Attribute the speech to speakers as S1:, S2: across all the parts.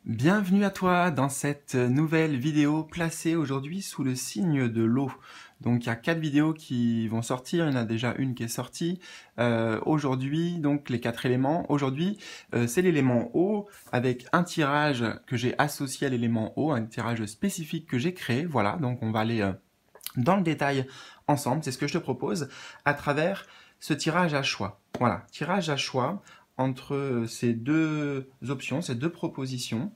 S1: Bienvenue à toi dans cette nouvelle vidéo placée aujourd'hui sous le signe de l'eau. Donc il y a 4 vidéos qui vont sortir, il y en a déjà une qui est sortie. Aujourd'hui, donc les 4 éléments. Aujourd'hui, c'est l'élément eau avec un tirage que j'ai associé à l'élément eau, un tirage spécifique que j'ai créé. Voilà, donc on va aller dans le détail ensemble, c'est ce que je te propose, à travers ce tirage à choix. Voilà, tirage à choix entre ces deux options, ces deux propositions.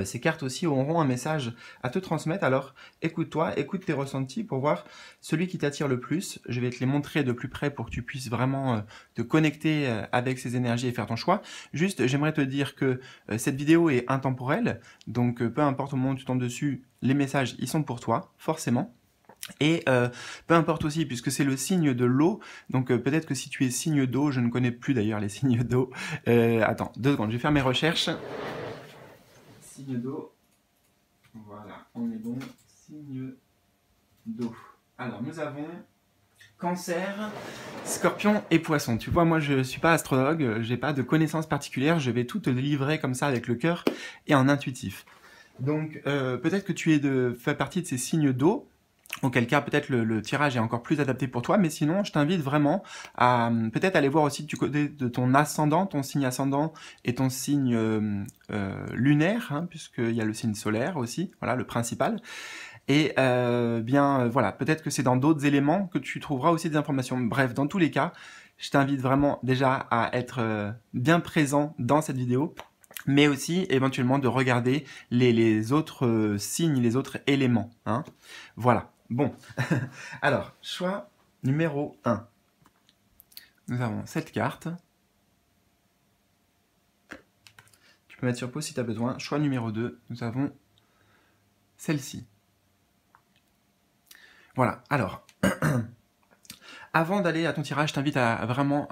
S1: Ces cartes aussi auront un message à te transmettre, alors écoute-toi, écoute tes ressentis pour voir celui qui t'attire le plus. Je vais te les montrer de plus près pour que tu puisses vraiment te connecter avec ces énergies et faire ton choix. Juste, j'aimerais te dire que cette vidéo est intemporelle, donc peu importe au moment où tu tombes dessus, les messages, ils sont pour toi, forcément. Et peu importe aussi, puisque c'est le signe de l'eau, donc peut-être que si tu es signe d'eau, je ne connais plus d'ailleurs les signes d'eau. Attends, 2 secondes, je vais faire mes recherches. Signe d'eau, voilà, on est bon, signe d'eau. Alors nous avons Cancer, Scorpion et Poisson. Tu vois, moi je suis pas astrologue, j'ai pas de connaissances particulières, je vais tout te livrer comme ça avec le cœur et en intuitif. Donc peut-être que tu fais partie de ces signes d'eau, auquel cas peut-être le tirage est encore plus adapté pour toi, mais sinon je t'invite vraiment à peut-être aller voir aussi du côté de ton ascendant, ton signe ascendant et ton signe lunaire, hein, puisqu'il y a le signe solaire aussi, voilà le principal. Et voilà, peut-être que c'est dans d'autres éléments que tu trouveras aussi des informations. Bref, dans tous les cas, je t'invite vraiment déjà à être bien présent dans cette vidéo, mais aussi éventuellement de regarder les autres signes, les autres éléments. Hein. Voilà. Bon, alors, choix numéro 1. Nous avons cette carte. Tu peux mettre sur pause si tu as besoin. Choix numéro 2, nous avons celle-ci. Voilà, alors, avant d'aller à ton tirage, je t'invite à vraiment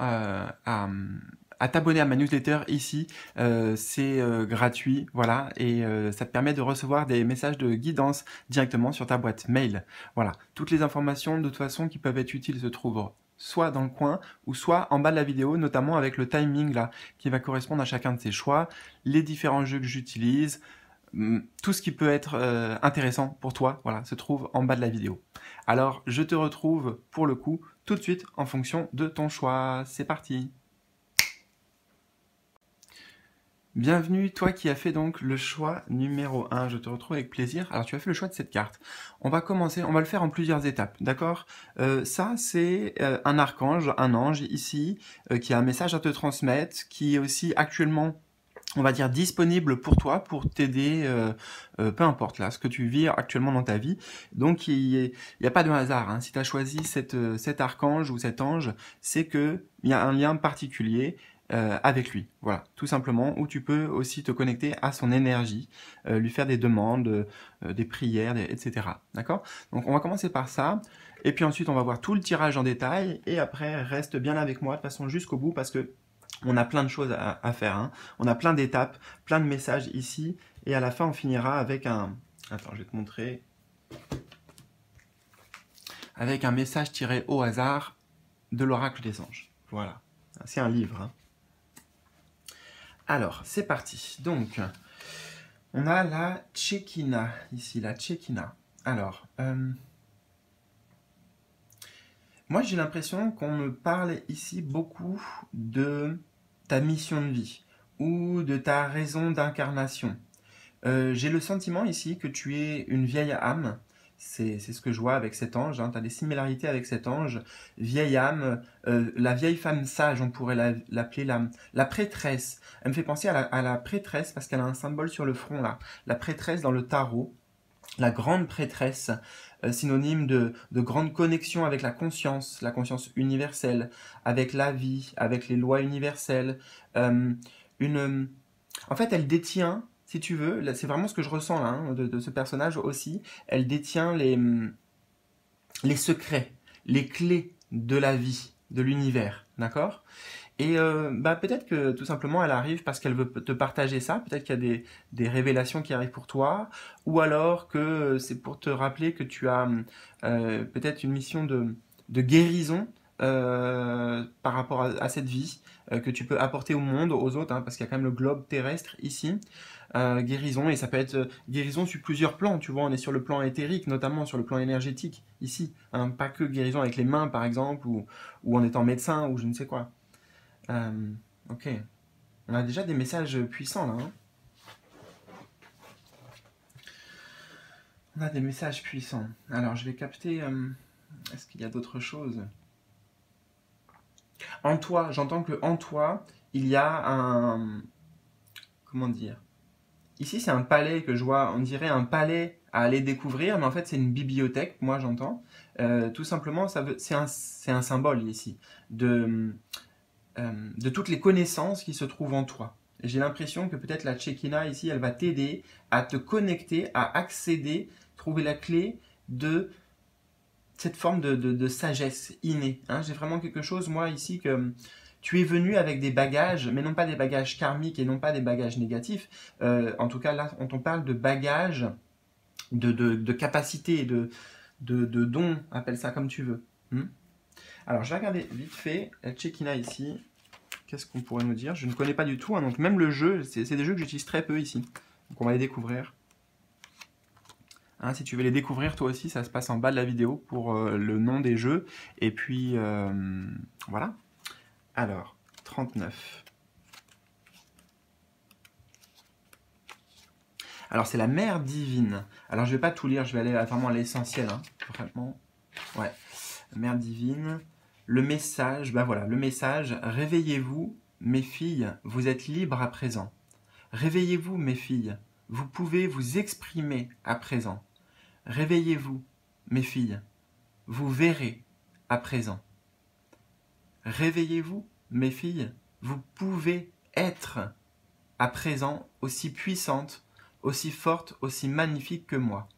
S1: à t'abonner à ma newsletter ici, c'est gratuit, voilà, et ça te permet de recevoir des messages de guidance directement sur ta boîte mail. Voilà, toutes les informations de toute façon qui peuvent être utiles se trouvent soit dans le coin ou soit en bas de la vidéo, notamment avec le timing là qui va correspondre à chacun de tes choix, les différents jeux que j'utilise, tout ce qui peut être intéressant pour toi, voilà, se trouve en bas de la vidéo. Alors, je te retrouve pour le coup tout de suite en fonction de ton choix. C'est parti! Bienvenue, toi qui as fait donc le choix numéro 1, je te retrouve avec plaisir. Alors tu as fait le choix de cette carte. On va commencer, on va le faire en plusieurs étapes, d'accord? Ça c'est un archange, un ange ici, qui a un message à te transmettre, qui est aussi actuellement, on va dire, disponible pour toi, pour t'aider, peu importe là, ce que tu vis actuellement dans ta vie. Donc il n'y a pas de hasard, hein. Si tu as choisi cet archange ou cet ange, c'est qu'il y a un lien particulier avec lui, voilà, tout simplement, où tu peux aussi te connecter à son énergie, lui faire des demandes, des prières, etc. D'accord? Donc on va commencer par ça, et puis ensuite on va voir tout le tirage en détail, et après reste bien avec moi de façon jusqu'au bout, parce que on a plein de choses à faire, hein. On a plein d'étapes, plein de messages ici, et à la fin on finira avec un... Attends, je vais te montrer. Avec un message tiré au hasard de l'oracle des anges. Voilà, c'est un livre, hein. Alors, c'est parti. Donc, on a la Tchékina, ici, la Tchékina. Alors, moi j'ai l'impression qu'on me parle ici beaucoup de ta mission de vie ou de ta raison d'incarnation. J'ai le sentiment ici que tu es une vieille âme. C'est ce que je vois avec cet ange, hein. Tu as des similarités avec cet ange. Vieille âme, la vieille femme sage, on pourrait l'appeler la prêtresse. Elle me fait penser à la prêtresse parce qu'elle a un symbole sur le front là. La prêtresse dans le tarot. La grande prêtresse, synonyme de grande connexion avec la conscience universelle, avec la vie, avec les lois universelles. Une, En fait, elle détient, si tu veux, c'est vraiment ce que je ressens là, hein, de ce personnage aussi, elle détient les secrets, les clés de la vie, de l'univers, d'accord? Et peut-être que tout simplement elle arrive parce qu'elle veut te partager ça, peut-être qu'il y a des révélations qui arrivent pour toi, ou alors que c'est pour te rappeler que tu as peut-être une mission de guérison par rapport à cette vie que tu peux apporter au monde, aux autres, hein, parce qu'il y a quand même le globe terrestre ici. Guérison, et ça peut être guérison sur plusieurs plans, tu vois, on est sur le plan éthérique, notamment sur le plan énergétique, ici, hein, pas que guérison avec les mains, par exemple, ou en étant médecin, ou je ne sais quoi. Ok, on a déjà des messages puissants, là, hein. On a des messages puissants. Alors, je vais capter, est-ce qu'il y a d'autres choses? En toi, j'entends que en toi, il y a un... Comment dire? Ici, c'est un palais que je vois, on dirait un palais à aller découvrir, mais en fait, c'est une bibliothèque, moi j'entends. Tout simplement, c'est un symbole ici de toutes les connaissances qui se trouvent en toi. J'ai l'impression que peut-être la Shekinah ici, elle va t'aider à te connecter, à accéder, trouver la clé de cette forme de sagesse innée, hein. J'ai vraiment quelque chose, moi, ici, que tu es venu avec des bagages, mais non pas des bagages karmiques et non pas des bagages négatifs. En tout cas, là, on t'en parle de bagages, de capacités, de dons, appelle ça comme tu veux. Alors, je vais regarder vite fait, Shekinah ici. Qu'est-ce qu'on pourrait nous dire? Je ne connais pas du tout, hein, donc même le jeu, c'est des jeux que j'utilise très peu ici. Donc, on va les découvrir. Hein, si tu veux les découvrir toi aussi, ça se passe en bas de la vidéo pour le nom des jeux. Et puis, voilà. Alors, 39. Alors, c'est la mère divine. Alors, je vais pas tout lire, je vais aller vraiment à l'essentiel. Hein, vraiment. Ouais. Mère divine. Le message, ben voilà, le message. Réveillez-vous, mes filles, vous êtes libres à présent. Réveillez-vous, mes filles, vous pouvez vous exprimer à présent. Réveillez-vous, mes filles, vous verrez à présent. Réveillez-vous, mes filles, vous pouvez être à présent aussi puissante, aussi forte, aussi magnifique que moi.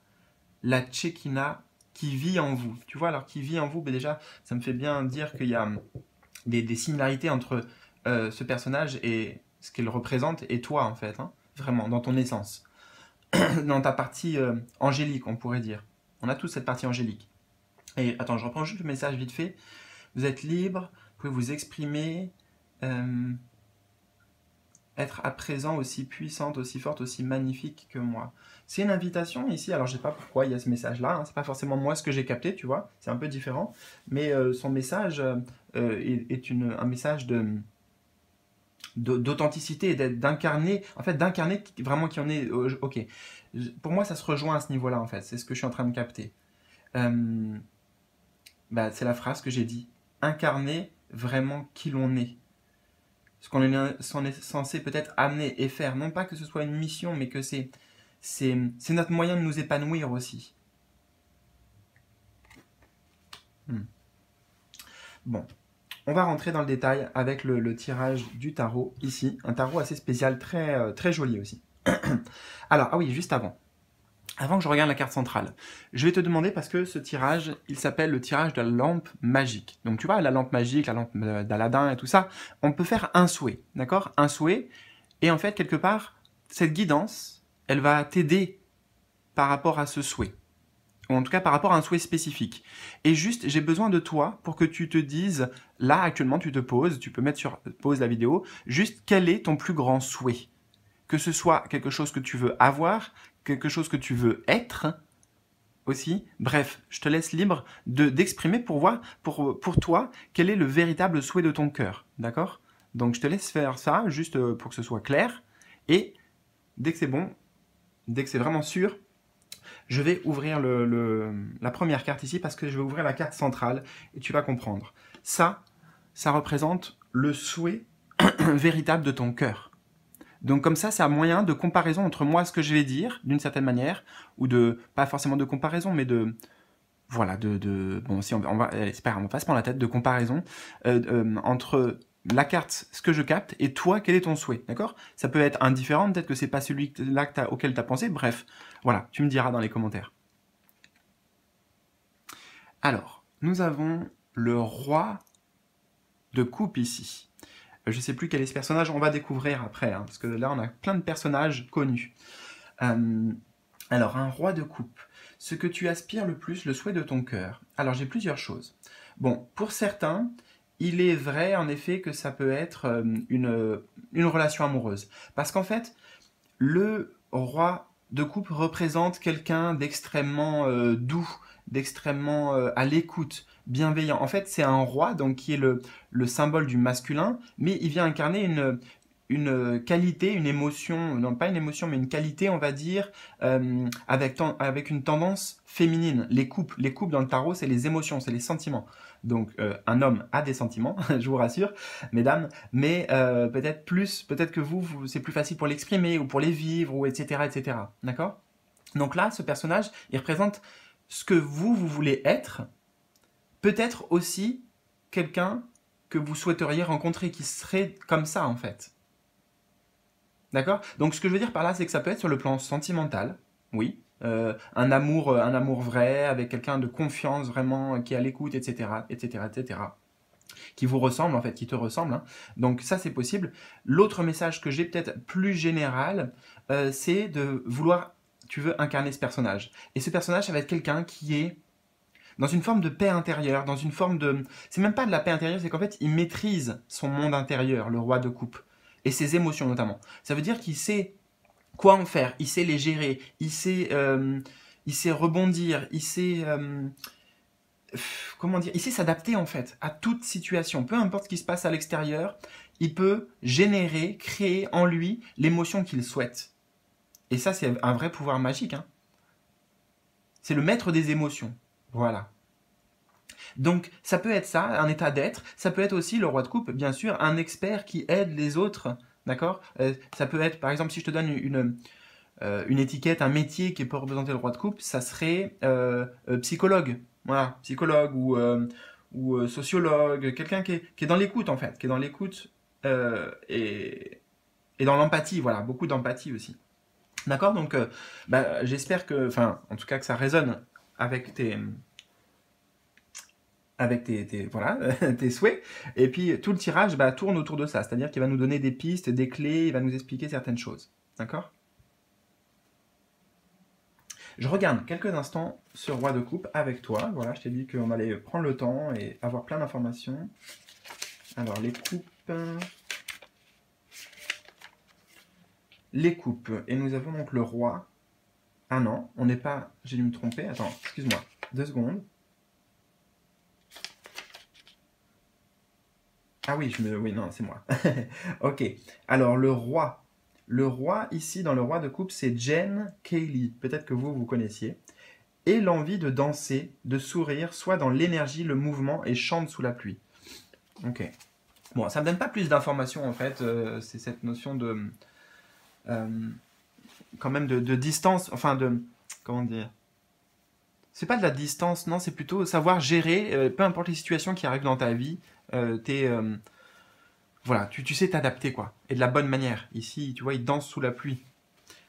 S1: La Shekinah qui vit en vous. Tu vois, alors qui vit en vous, mais déjà, ça me fait bien dire qu'il y a des similarités entre ce personnage et ce qu'il représente et toi, en fait, hein, vraiment, dans ton essence. Dans ta partie angélique, on pourrait dire. On a tous cette partie angélique. Et attends, je reprends juste le message vite fait. Vous êtes libre, vous pouvez vous exprimer, être à présent aussi puissante, aussi forte, aussi magnifique que moi. C'est une invitation ici, alors je ne sais pas pourquoi il y a ce message-là, hein. C'est pas forcément moi ce que j'ai capté, tu vois, c'est un peu différent, mais son message est un message d'authenticité, d'incarner, en fait d'incarner vraiment qui en est, ok. Pour moi ça se rejoint à ce niveau-là en fait, c'est ce que je suis en train de capter. Bah, c'est la phrase que j'ai dit, incarner vraiment qui l'on est. Ce qu'on est censé peut-être amener et faire, non pas que ce soit une mission, mais que c'est notre moyen de nous épanouir aussi. Bon, on va rentrer dans le détail avec le tirage du tarot ici, un tarot assez spécial, très, très joli aussi. Alors, ah oui, juste avant que je regarde la carte centrale, je vais te demander, parce que ce tirage, il s'appelle le tirage de la lampe magique. Donc tu vois, la lampe magique, la lampe d'Aladin et tout ça, on peut faire un souhait, d'accord? Un souhait, et en fait, quelque part, cette guidance, elle va t'aider par rapport à ce souhait. Ou en tout cas, par rapport à un souhait spécifique. Et juste, j'ai besoin de toi pour que tu te dises, là, actuellement, tu te poses, tu peux mettre sur pause la vidéo, juste quel est ton plus grand souhait? Que ce soit quelque chose que tu veux avoir, quelque chose que tu veux être aussi. Bref, je te laisse libre d'exprimer pour voir, pour toi, quel est le véritable souhait de ton cœur. D'accord? Donc, je te laisse faire ça, juste pour que ce soit clair. Et dès que c'est bon, dès que c'est vraiment sûr, je vais ouvrir la première carte ici parce que je vais ouvrir la carte centrale et tu vas comprendre. Ça représente le souhait véritable de ton cœur. Donc comme ça, c'est un moyen de comparaison entre moi, ce que je vais dire, d'une certaine manière, ou pas forcément de comparaison, mais voilà, bon, si on va, c'est pas grave, on passe par la tête, de comparaison entre la carte, ce que je capte, et toi, quel est ton souhait, d'accord? Ça peut être indifférent, peut-être que c'est pas celui-là auquel tu as pensé, bref, voilà, tu me diras dans les commentaires. Alors, nous avons le roi de coupe ici. Je ne sais plus quel est ce personnage, on va découvrir après, hein, parce que là on a plein de personnages connus. Alors, un roi de coupe. Ce que tu aspires le plus, le souhait de ton cœur. Alors, j'ai plusieurs choses. Bon, pour certains, il est vrai en effet que ça peut être une relation amoureuse. Parce qu'en fait, le roi de coupe représente quelqu'un d'extrêmement doux, d'extrêmement à l'écoute, bienveillant. En fait, c'est un roi donc qui est le symbole du masculin, mais il vient incarner une qualité, une émotion, non pas une émotion, mais une qualité, on va dire, avec une tendance féminine. Les coupes dans le tarot, c'est les émotions, c'est les sentiments. Donc, un homme a des sentiments, je vous rassure, mesdames, mais peut-être que c'est plus facile pour l'exprimer ou pour les vivre, ou etc., etc. D'accord? Donc là, ce personnage, il représente ce que vous voulez être, peut-être aussi quelqu'un que vous souhaiteriez rencontrer, qui serait comme ça, en fait. D'accord? Donc ce que je veux dire par là, c'est que ça peut être sur le plan sentimental, oui, un amour vrai, avec quelqu'un de confiance vraiment, qui est à l'écoute, etc., etc., etc., qui vous ressemble en fait, qui te ressemble, hein. Donc ça c'est possible. L'autre message que j'ai peut-être plus général, c'est de vouloir, tu veux incarner ce personnage. Et ce personnage, ça va être quelqu'un qui est dans une forme de paix intérieure, dans une forme de... C'est même pas de la paix intérieure, c'est qu'en fait, il maîtrise son monde intérieur, le roi de coupe, et ses émotions notamment. Ça veut dire qu'il sait quoi en faire, il sait les gérer, il sait rebondir, il sait... comment dire, il sait s'adapter en fait à toute situation. Peu importe ce qui se passe à l'extérieur, il peut générer, créer en lui l'émotion qu'il souhaite. Et ça, c'est un vrai pouvoir magique, hein. C'est le maître des émotions. Voilà. Donc, ça peut être ça, un état d'être. Ça peut être aussi, le roi de coupe, bien sûr, un expert qui aide les autres. D'accord? Ça peut être, par exemple, si je te donne une étiquette, un métier qui peut représenter le roi de coupe, ça serait psychologue. Voilà, psychologue ou sociologue, quelqu'un qui est dans l'écoute, en fait, qui est dans l'écoute et dans l'empathie, voilà, beaucoup d'empathie aussi. D'accord? Donc, j'espère que, enfin, en tout cas, que ça résonne avec voilà, tes souhaits. Et puis tout le tirage tourne autour de ça, c'est-à-dire qu'il va nous donner des pistes, des clés, il va nous expliquer certaines choses. D'accord? Je regarde quelques instants ce roi de coupe avec toi. Voilà, je t'ai dit qu'on allait prendre le temps et avoir plein d'informations. Alors, les coupes. Les coupes. Et nous avons donc le roi. Ah non, on n'est pas... J'ai dû me tromper. Attends, excuse-moi. 2 secondes. Ah oui, oui, non, c'est moi. Ok. Alors, le roi. Le roi, ici, dans le roi de coupe, c'est Jen Cayley. Peut-être que vous connaissiez. Et l'envie de danser, de sourire, soit dans l'énergie, le mouvement et chante sous la pluie. Ok. Bon, ça me donne pas plus d'informations, en fait. C'est cette notion de... quand même de distance. Enfin, de... Comment dire? C'est pas de la distance, non, c'est plutôt savoir gérer, peu importe les situations qui arrivent dans ta vie. Voilà, tu sais t'adapter, quoi. Et de la bonne manière. Ici, tu vois, il danse sous la pluie.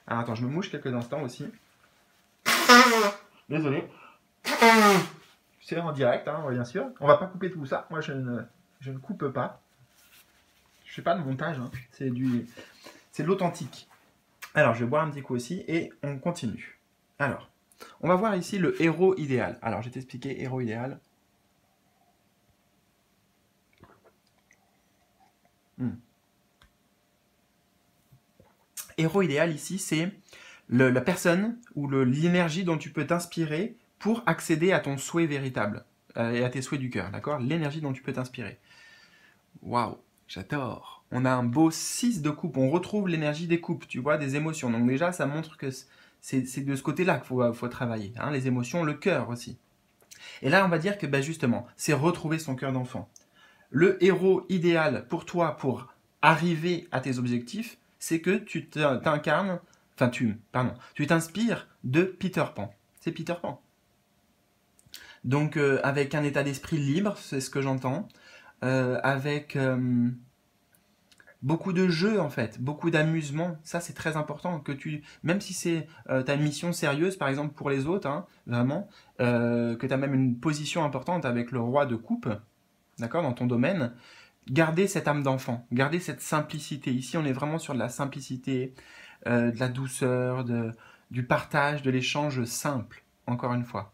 S1: Alors attends, je me mouche quelques instants aussi. Désolé. C'est en direct, hein, bien sûr. On va pas couper tout ça. Moi, je ne coupe pas. Je fais pas de montage, hein. C'est de l'authentique. Alors, je vais boire un petit coup aussi et on continue. Alors, on va voir ici le héros idéal. Alors, je vais t'expliquer héros idéal. Héros idéal ici, c'est la personne ou l'énergie dont tu peux t'inspirer pour accéder à ton souhait véritable et à tes souhaits du cœur, d'accord? L'énergie dont tu peux t'inspirer. Waouh, j'adore. On a un beau 6 de coupe, on retrouve l'énergie des coupes, tu vois, des émotions. Donc déjà, ça montre que c'est de ce côté-là qu'il faut travailler, hein, les émotions, le cœur aussi. Et là, on va dire que justement, c'est retrouver son cœur d'enfant. Le héros idéal pour toi, pour arriver à tes objectifs, c'est que tu t'incarnes, enfin tu t'inspires de Peter Pan. C'est Peter Pan. Donc avec un état d'esprit libre, c'est ce que j'entends, avec beaucoup de jeux en fait, beaucoup d'amusement. Ça c'est très important que même si c'est ta mission sérieuse par exemple pour les autres, hein, vraiment, que tu as même une position importante avec le roi de coupe, d'accord, dans ton domaine. Gardez cette âme d'enfant, gardez cette simplicité. Ici, on est vraiment sur de la simplicité, de la douceur, du partage, de l'échange simple, encore une fois.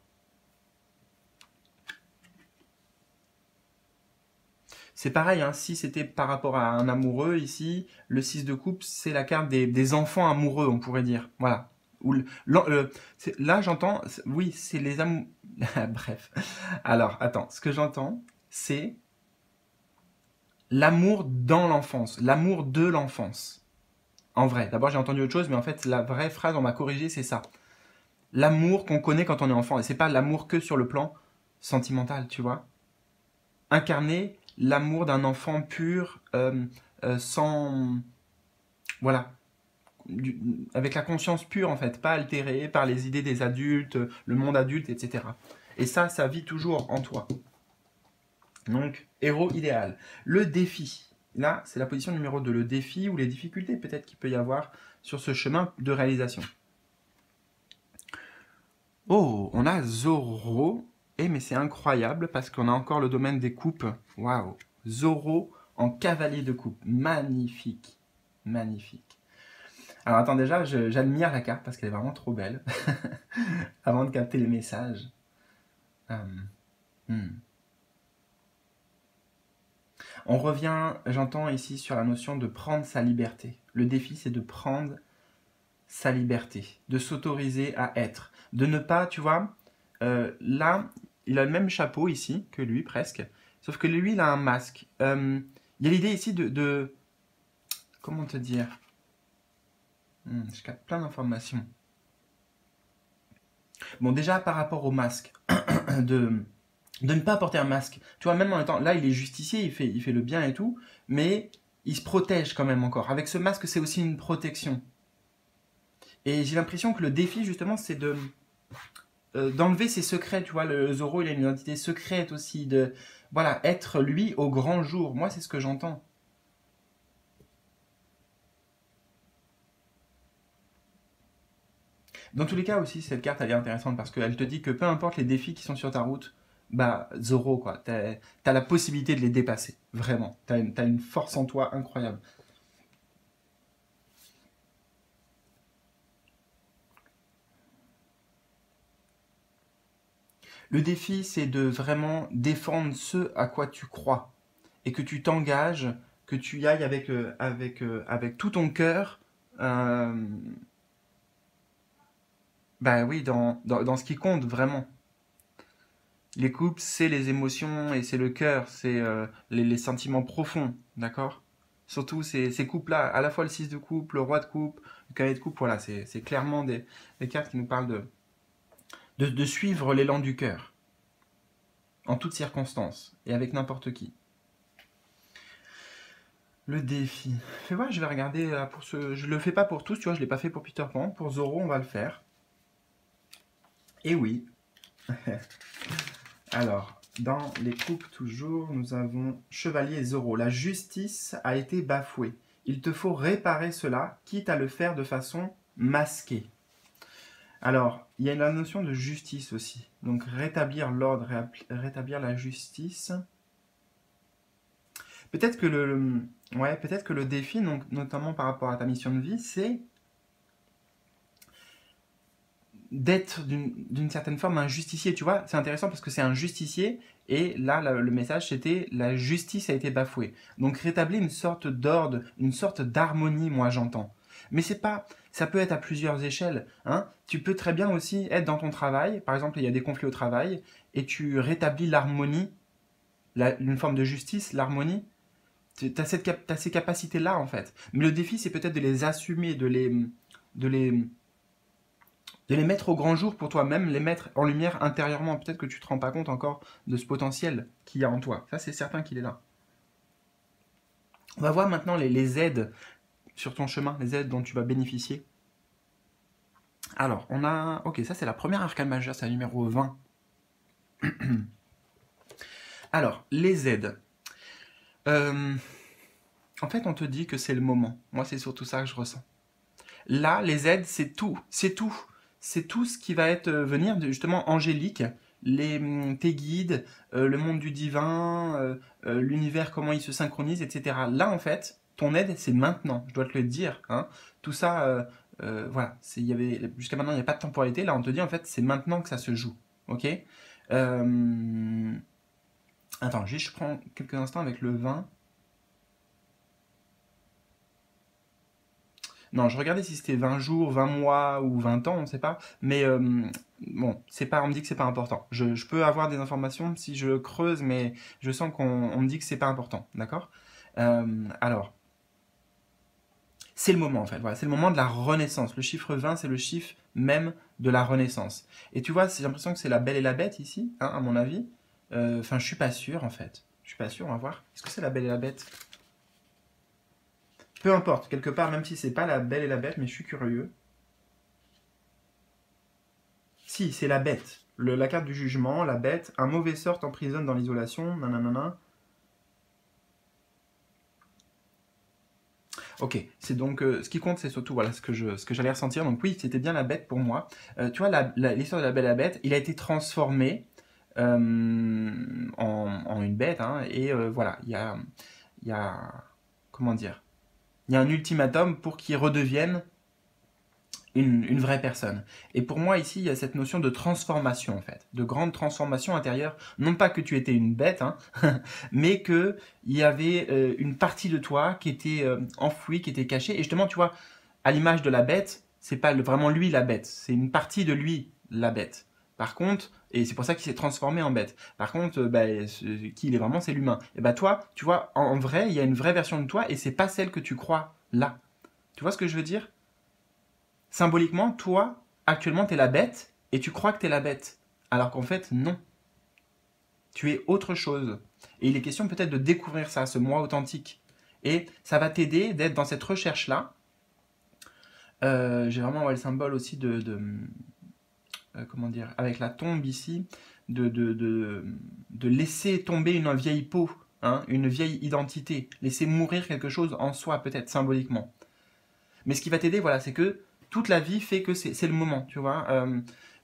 S1: C'est pareil, hein, si c'était par rapport à un amoureux ici, le 6 de coupe, c'est la carte des enfants amoureux, on pourrait dire. Voilà. Ou là, j'entends, oui, c'est les amours. Bref. Alors, attends, ce que j'entends, c'est l'amour dans l'enfance, l'amour de l'enfance. En vrai, d'abord j'ai entendu autre chose, mais en fait, la vraie phrase, on m'a corrigé, c'est ça. L'amour qu'on connaît quand on est enfant. Et c'est pas l'amour que sur le plan sentimental, tu vois. Incarner l'amour d'un enfant pur, sans. Voilà. Avec la conscience pure, en fait, pas altérée par les idées des adultes, le monde adulte, etc. Et ça vit toujours en toi. Donc, héros idéal. Le défi. Là, c'est la position numéro 2. Le défi ou les difficultés peut-être qu'il peut y avoir sur ce chemin de réalisation. Oh, on a Zoro. Eh, mais c'est incroyable parce qu'on a encore le domaine des coupes. Waouh. Zoro en cavalier de coupe. Magnifique. Magnifique. Alors attends, déjà, j'admire la carte parce qu'elle est vraiment trop belle. Avant de capter les messages. Hmm. On revient, j'entends ici sur la notion de prendre sa liberté. Le défi, c'est de prendre sa liberté, de s'autoriser à être, de ne pas, tu vois, là, il a le même chapeau ici que lui, presque, sauf que lui, il a un masque. Il y a l'idée ici comment te dire, je capte plein d'informations. Bon, déjà, par rapport au masque, de ne pas porter un masque. Tu vois, même en étant, là, il est justicier, il fait le bien et tout, mais il se protège quand même encore. Avec ce masque, c'est aussi une protection. Et j'ai l'impression que le défi, justement, c'est d'enlever ses secrets, tu vois. Le Zoro, il a une identité secrète aussi, de voilà, être lui au grand jour. Moi, c'est ce que j'entends. Dans tous les cas aussi, cette carte, elle est intéressante parce qu'elle te dit que peu importe les défis qui sont sur ta route, bah, Zoro, quoi, t'as la possibilité de les dépasser. Vraiment. T'as une force en toi incroyable. Le défi, c'est de vraiment défendre ce à quoi tu crois et que tu t'engages, que tu y ailles avec tout ton cœur, euh, bah oui, dans ce qui compte vraiment. Les couples, c'est les émotions et c'est le cœur, c'est les sentiments profonds, d'accord. Surtout ces couples-là, à la fois le 6 de coupe, le roi de coupe, le cavalier de coupe, voilà, c'est clairement des cartes qui nous parlent de suivre l'élan du cœur, en toutes circonstances, et avec n'importe qui. Le défi. Fais voir, je vais regarder là, pour ce. Je le fais pas pour tous, tu vois, je l'ai pas fait pour Peter Pan. Pour Zoro, on va le faire. Et oui. Alors, dans les coupes toujours, nous avons Chevalier et Zoro. La justice a été bafouée. Il te faut réparer cela, quitte à le faire de façon masquée. Alors, il y a la notion de justice aussi. Donc, rétablir l'ordre, rétablir la justice. Peut-être que peut-être que le défi, donc, notamment par rapport à ta mission de vie, c'est d'être d'une certaine forme un justicier, tu vois. C'est intéressant parce que c'est un justicier et là, le message c'était la justice a été bafouée. Donc rétablir une sorte d'ordre, une sorte d'harmonie, moi j'entends. Mais c'est pas, ça peut être à plusieurs échelles. Hein. Tu peux très bien aussi être dans ton travail, par exemple il y a des conflits au travail et tu rétablis l'harmonie, une forme de justice, l'harmonie. Tu as ces capacités-là en fait. Mais le défi c'est peut-être de les assumer, de les de les mettre au grand jour pour toi-même, les mettre en lumière intérieurement. Peut-être que tu ne te rends pas compte encore de ce potentiel qu'il y a en toi. Ça, c'est certain qu'il est là. On va voir maintenant les aides sur ton chemin, les aides dont tu vas bénéficier. Alors, on a... Ok, ça c'est la première arcane majeure, c'est la numéro 20. Alors, les aides. En fait, on te dit que c'est le moment. Moi, c'est surtout ça que je ressens. Là, les aides, c'est tout. C'est tout. C'est tout ce qui va être venir justement angélique, tes guides, le monde du divin, l'univers, comment il se synchronise, etc. Là, en fait, ton aide, c'est maintenant. Je dois te le dire. Hein. Tout ça, voilà. Jusqu'à maintenant, il n'y a pas de temporalité. Là, on te dit, en fait, c'est maintenant que ça se joue. Ok. Attends, juste je prends quelques instants avec le 20. Non, je regardais si c'était 20 jours, 20 mois ou 20 ans, on ne sait pas. Mais bon, c'est pas, on me dit que c'est pas important. Je peux avoir des informations si je creuse, mais je sens qu'on me dit que c'est pas important. D'accord. Alors, c'est le moment en fait. Voilà, c'est le moment de la renaissance. Le chiffre 20, c'est le chiffre même de la renaissance. Et tu vois, j'ai l'impression que c'est la belle et la bête ici, hein, à mon avis. Enfin, je suis pas sûr en fait. Je suis pas sûr, on va voir. Est-ce que c'est la belle et la bête? Peu importe, quelque part, même si c'est pas la belle et la bête, mais je suis curieux. Si, c'est la bête. La carte du jugement, la bête, un mauvais sort t'emprisonne dans l'isolation, nanana. Ok, c'est donc ce qui compte, c'est surtout voilà ce que j'allais ressentir. Donc oui, c'était bien la bête pour moi. Tu vois, l'histoire de la belle et la bête, il a été transformé en une bête, hein, et voilà, il y a, comment dire, il y a un ultimatum pour qu'il redevienne une vraie personne. Et pour moi, ici, il y a cette notion de transformation, en fait, de grande transformation intérieure. Non pas que tu étais une bête, hein, mais qu'il y avait une partie de toi qui était enfouie, qui était cachée. Et justement, tu vois, à l'image de la bête, c'est pas vraiment lui la bête, c'est une partie de lui la bête. Par contre, et c'est pour ça qu'il s'est transformé en bête. Par contre, qui il est vraiment, c'est l'humain. Et bah toi, tu vois, en vrai, il y a une vraie version de toi et c'est pas celle que tu crois là. Tu vois ce que je veux dire? Symboliquement, toi, actuellement, tu es la bête et tu crois que tu es la bête. Alors qu'en fait, non. Tu es autre chose. Et il est question peut-être de découvrir ça, ce moi authentique. Et ça va t'aider d'être dans cette recherche-là. J'ai vraiment le symbole aussi comment dire, avec la tombe ici, de laisser tomber une vieille peau, hein, une vieille identité. Laisser mourir quelque chose en soi, peut-être symboliquement. Mais ce qui va t'aider, voilà, c'est que toute la vie fait que c'est le moment, tu vois.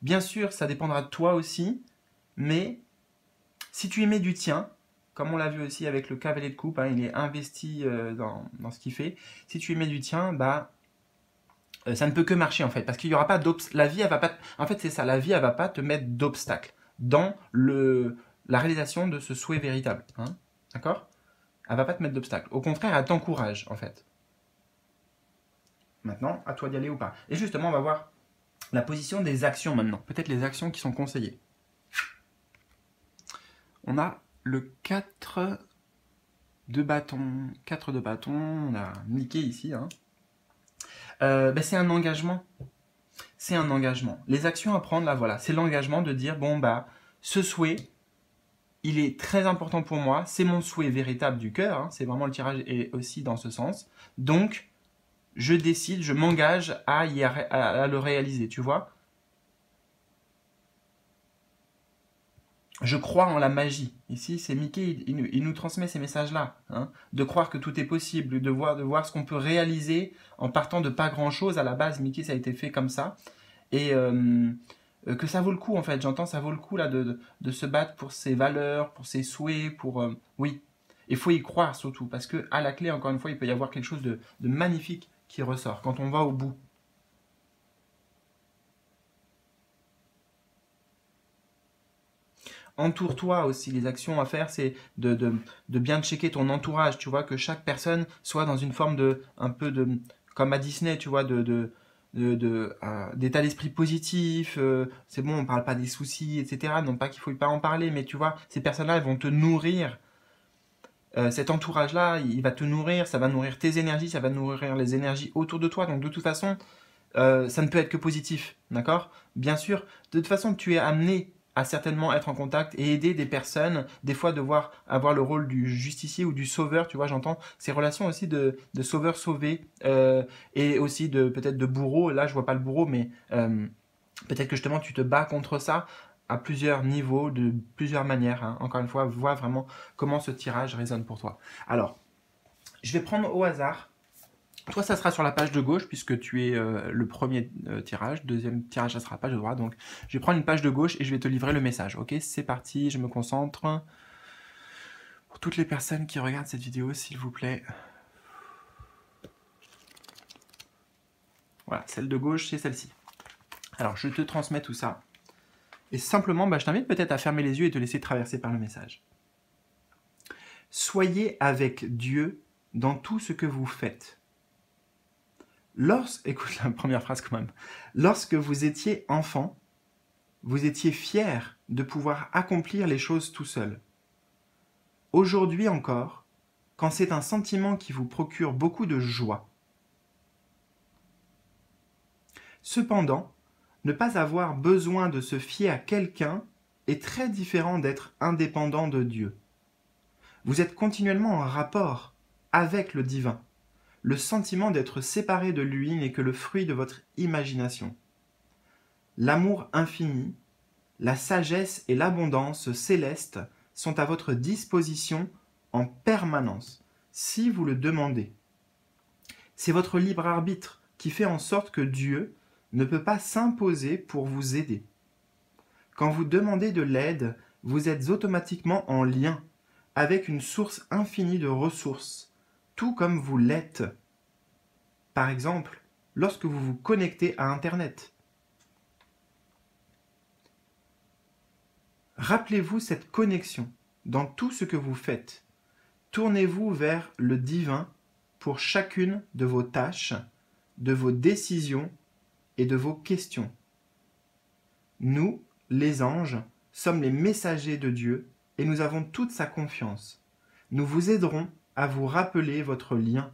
S1: Bien sûr, ça dépendra de toi aussi, mais si tu y mets du tien, comme on l'a vu aussi avec le cavalier de coupe, hein, il est investi dans ce qu'il fait. Si tu y mets du tien, bah ça ne peut que marcher en fait, parce qu'il y aura pas d'obstacle. La vie, elle va pas. En fait, c'est ça. La vie, elle va pas te mettre d'obstacle dans la réalisation de ce souhait véritable. Hein. D'accord? Elle va pas te mettre d'obstacle. Au contraire, elle t'encourage en fait. Maintenant, à toi d'y aller ou pas. Et justement, on va voir la position des actions maintenant. Peut-être les actions qui sont conseillées. On a le 4 de bâton. 4 de bâton. On a Mickey ici. Hein. C'est un engagement. C'est un engagement. Les actions à prendre, là, voilà. C'est l'engagement de dire, bon, bah, ce souhait, il est très important pour moi. C'est mon souhait véritable du cœur. Hein. C'est vraiment le tirage est aussi dans ce sens. Donc, je décide, je m'engage à le réaliser, tu vois. Je crois en la magie. Ici, c'est Mickey, il nous transmet ces messages-là. Hein, de croire que tout est possible, de voir ce qu'on peut réaliser en partant de pas grand-chose. À la base, Mickey, ça a été fait comme ça. Et que ça vaut le coup, en fait. J'entends, ça vaut le coup là, de se battre pour ses valeurs, pour ses souhaits, pour... oui. Il faut y croire surtout, parce que à la clé, encore une fois, il peut y avoir quelque chose de magnifique qui ressort quand on va au bout. Entoure-toi aussi. Les actions à faire, c'est de bien checker ton entourage. Tu vois, que chaque personne soit dans une forme un peu comme à Disney, tu vois, d'état d'esprit positif. C'est bon, on parle pas des soucis, etc. Non pas qu'il faut pas en parler, mais tu vois, ces personnes-là, elles vont te nourrir. Cet entourage-là, il va te nourrir, ça va nourrir tes énergies, ça va nourrir les énergies autour de toi. Donc de toute façon, ça ne peut être que positif, d'accord? Bien sûr, de toute façon, tu es amené à certainement être en contact et aider des personnes, des fois devoir avoir le rôle du justicier ou du sauveur, tu vois, j'entends ces relations aussi de sauveur-sauvé et aussi peut-être de bourreau. Là, je vois pas le bourreau, mais peut-être que justement tu te bats contre ça à plusieurs niveaux, de plusieurs manières. Hein. Encore une fois, vois vraiment comment ce tirage résonne pour toi. Alors, je vais prendre au hasard. Toi, ça sera sur la page de gauche, puisque tu es le premier tirage. Deuxième tirage, ça sera la page de droite. Donc, je vais prendre une page de gauche et je vais te livrer le message. Ok, c'est parti, je me concentre. Pour toutes les personnes qui regardent cette vidéo, s'il vous plaît. Voilà, celle de gauche, c'est celle-ci. Alors, je te transmets tout ça. Et simplement, je t'invite peut-être à fermer les yeux et te laisser traverser par le message. Soyez avec Dieu dans tout ce que vous faites. Écoute la première phrase quand même. Lorsque vous étiez enfant, vous étiez fier de pouvoir accomplir les choses tout seul. Aujourd'hui encore, quand c'est un sentiment qui vous procure beaucoup de joie. Cependant, ne pas avoir besoin de se fier à quelqu'un est très différent d'être indépendant de Dieu. Vous êtes continuellement en rapport avec le divin. Le sentiment d'être séparé de lui n'est que le fruit de votre imagination. L'amour infini, la sagesse et l'abondance céleste sont à votre disposition en permanence, si vous le demandez. C'est votre libre arbitre qui fait en sorte que Dieu ne peut pas s'imposer pour vous aider. Quand vous demandez de l'aide, vous êtes automatiquement en lien avec une source infinie de ressources, tout comme vous l'êtes. Par exemple, lorsque vous vous connectez à Internet. Rappelez-vous cette connexion dans tout ce que vous faites. Tournez-vous vers le divin pour chacune de vos tâches, de vos décisions et de vos questions. Nous, les anges, sommes les messagers de Dieu et nous avons toute sa confiance. Nous vous aiderons à vous rappeler votre lien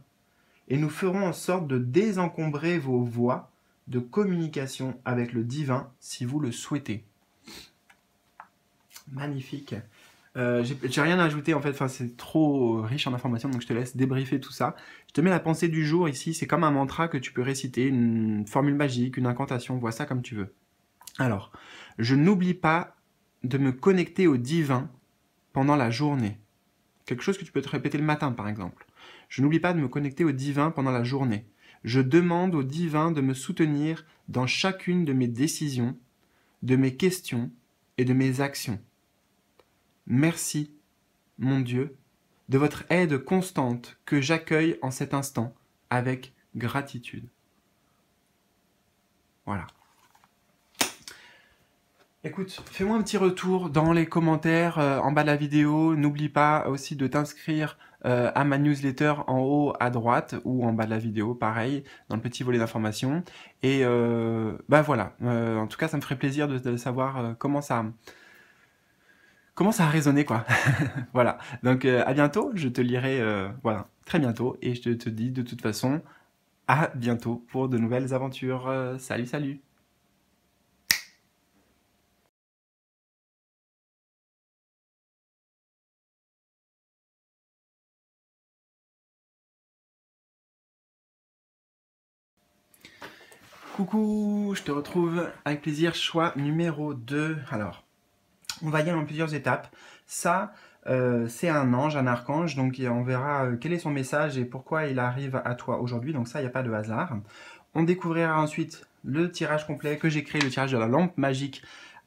S1: et nous ferons en sorte de désencombrer vos voies de communication avec le divin si vous le souhaitez. Magnifique. J'ai rien à ajouter en fait, enfin, c'est trop riche en informations, donc je te laisse débriefer tout ça. Je te mets la pensée du jour ici, c'est comme un mantra que tu peux réciter, une formule magique, une incantation, vois ça comme tu veux. Alors, je n'oublie pas de me connecter au divin pendant la journée. Quelque chose que tu peux te répéter le matin par exemple. Je n'oublie pas de me connecter au divin pendant la journée. Je demande au divin de me soutenir dans chacune de mes décisions, de mes questions et de mes actions. Merci, mon Dieu, de votre aide constante que j'accueille en cet instant avec gratitude. Voilà. Écoute, fais-moi un petit retour dans les commentaires en bas de la vidéo. N'oublie pas aussi de t'inscrire à ma newsletter en haut à droite ou en bas de la vidéo, pareil, dans le petit volet d'informations. Et bah voilà, en tout cas, ça me ferait plaisir de savoir comment ça a résonné, quoi. Voilà, donc à bientôt, je te lirai voilà, très bientôt. Et je te dis de toute façon, à bientôt pour de nouvelles aventures. Salut, salut! Coucou, je te retrouve avec plaisir, choix numéro 2. Alors, on va y aller en plusieurs étapes. Ça, c'est un ange, un archange, donc on verra quel est son message et pourquoi il arrive à toi aujourd'hui. Donc ça, il n'y a pas de hasard. On découvrira ensuite le tirage complet que j'ai créé, le tirage de la lampe magique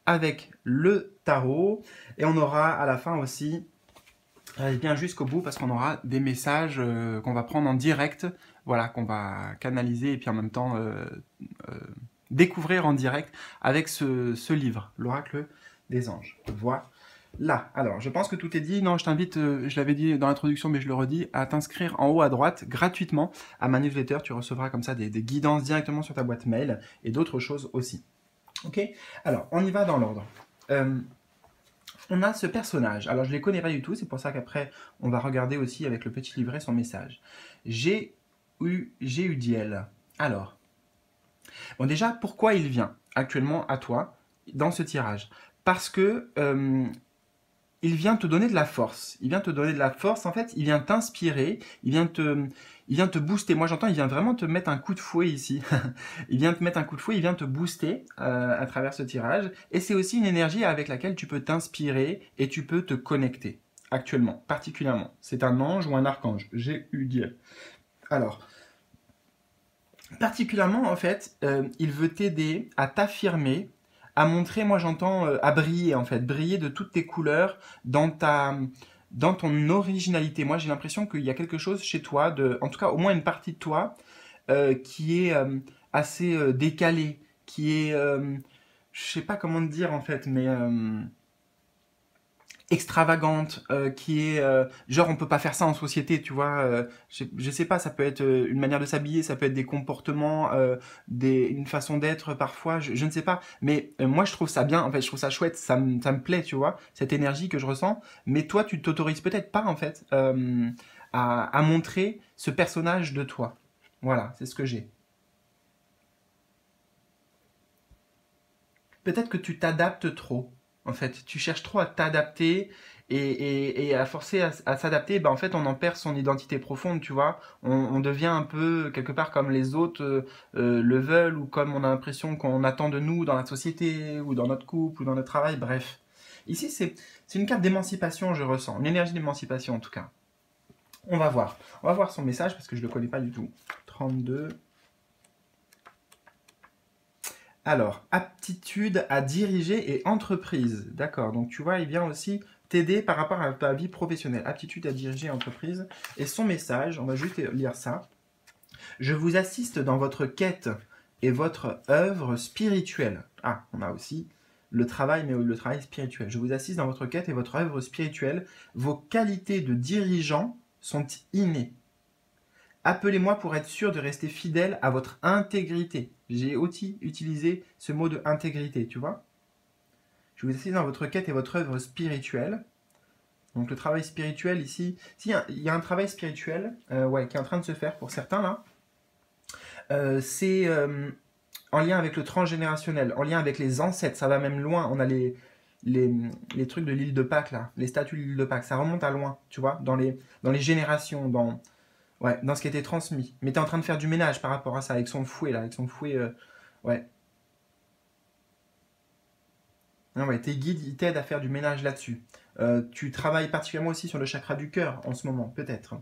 S1: avec le tarot. Et on aura à la fin aussi, bien jusqu'au bout, parce qu'on aura des messages qu'on va prendre en direct, voilà, qu'on va canaliser et puis en même temps découvrir en direct avec ce livre, l'oracle des anges. Voilà. Alors, je pense que tout est dit. Non, je t'invite, je l'avais dit dans l'introduction, mais je le redis, à t'inscrire en haut à droite, gratuitement, à ma newsletter. Tu recevras comme ça des guidances directement sur ta boîte mail et d'autres choses aussi. Ok? Alors, on y va dans l'ordre. On a ce personnage. Alors, je ne les connais pas du tout. C'est pour ça qu'après, on va regarder aussi avec le petit livret son message. Géudiel. Alors, bon, déjà, pourquoi il vient actuellement à toi dans ce tirage? Parce que il vient te donner de la force. Il vient te donner de la force. En fait, il vient t'inspirer. Il vient te booster. Moi, j'entends, il vient vraiment te mettre un coup de fouet ici. Il vient te mettre un coup de fouet. Il vient te booster à travers ce tirage. Et c'est aussi une énergie avec laquelle tu peux t'inspirer et tu peux te connecter actuellement, particulièrement. C'est un ange ou un archange. Géudiel. Alors, particulièrement, en fait, il veut t'aider à t'affirmer, à montrer, moi j'entends, à briller, en fait, briller de toutes tes couleurs dans ton originalité. Moi, j'ai l'impression qu'il y a quelque chose chez toi, en tout cas, au moins une partie de toi, qui est assez décalée, qui est, je sais pas comment te dire, en fait, mais extravagante, qui est genre on peut pas faire ça en société, tu vois. Je sais pas, ça peut être une manière de s'habiller, ça peut être des comportements, une façon d'être parfois, je ne sais pas. Mais moi je trouve ça bien, en fait, je trouve ça chouette, ça me plaît, tu vois, cette énergie que je ressens. Mais toi, tu t'autorises peut-être pas en fait à montrer ce personnage de toi. Voilà, c'est ce que j'ai. Peut-être que tu t'adaptes trop. En fait, tu cherches trop à t'adapter et à forcer à s'adapter. Ben, en fait, on en perd son identité profonde, tu vois. On devient un peu quelque part comme les autres le veulent ou comme on a l'impression qu'on attend de nous dans la société ou dans notre couple ou dans notre travail. Bref, ici c'est une carte d'émancipation, je ressens, une énergie d'émancipation en tout cas. On va voir son message parce que je le connais pas du tout. 32. Alors, aptitude à diriger et entreprise. D'accord, donc tu vois, il vient aussi t'aider par rapport à ta vie professionnelle. Aptitude à diriger et entreprise. Et son message, on va juste lire ça. Je vous assiste dans votre quête et votre œuvre spirituelle. Ah, on a aussi le travail, mais le travail spirituel. Je vous assiste dans votre quête et votre œuvre spirituelle. Vos qualités de dirigeant sont innées. Appelez-moi pour être sûr de rester fidèle à votre intégrité. J'ai aussi utilisé ce mot de intégrité, tu vois. Je vous assiste dans votre quête et votre œuvre spirituelle. Donc le travail spirituel ici, il y a un travail spirituel ouais, qui est en train de se faire pour certains là. C'est en lien avec le transgénérationnel, en lien avec les ancêtres, ça va même loin. On a les trucs de l'île de Pâques là, les statues de l'île de Pâques, ça remonte à loin, tu vois, dans les générations, ouais, dans ce qui était transmis. Mais t'es en train de faire du ménage par rapport à ça, avec son fouet, là, avec son fouet, ouais. Non, ouais, tes guides, ils t'aident à faire du ménage là-dessus. Tu travailles particulièrement aussi sur le chakra du cœur en ce moment, peut-être.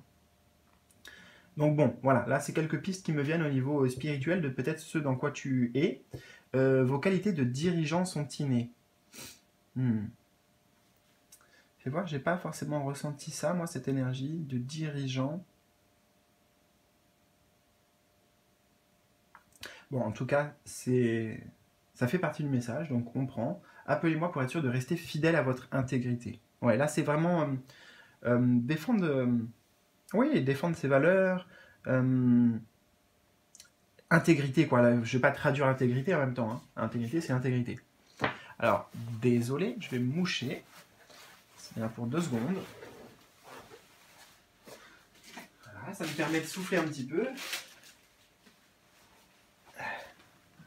S1: Donc bon, voilà, là c'est quelques pistes qui me viennent au niveau spirituel de peut-être ce dans quoi tu es. Vos qualités de dirigeant sont innées. Hmm. Fais voir, j'ai pas forcément ressenti ça, moi, cette énergie de dirigeant. Bon, en tout cas, ça fait partie du message, donc on prend. Appelez-moi pour être sûr de rester fidèle à votre intégrité. Ouais, là c'est vraiment défendre, oui, défendre ses valeurs, euh, intégrité quoi. Là, je vais pas traduire intégrité en même temps. Hein. Intégrité, c'est intégrité. Alors, désolé, je vais me moucher. C'est là pour 2 secondes. Voilà, ça me permet de souffler un petit peu.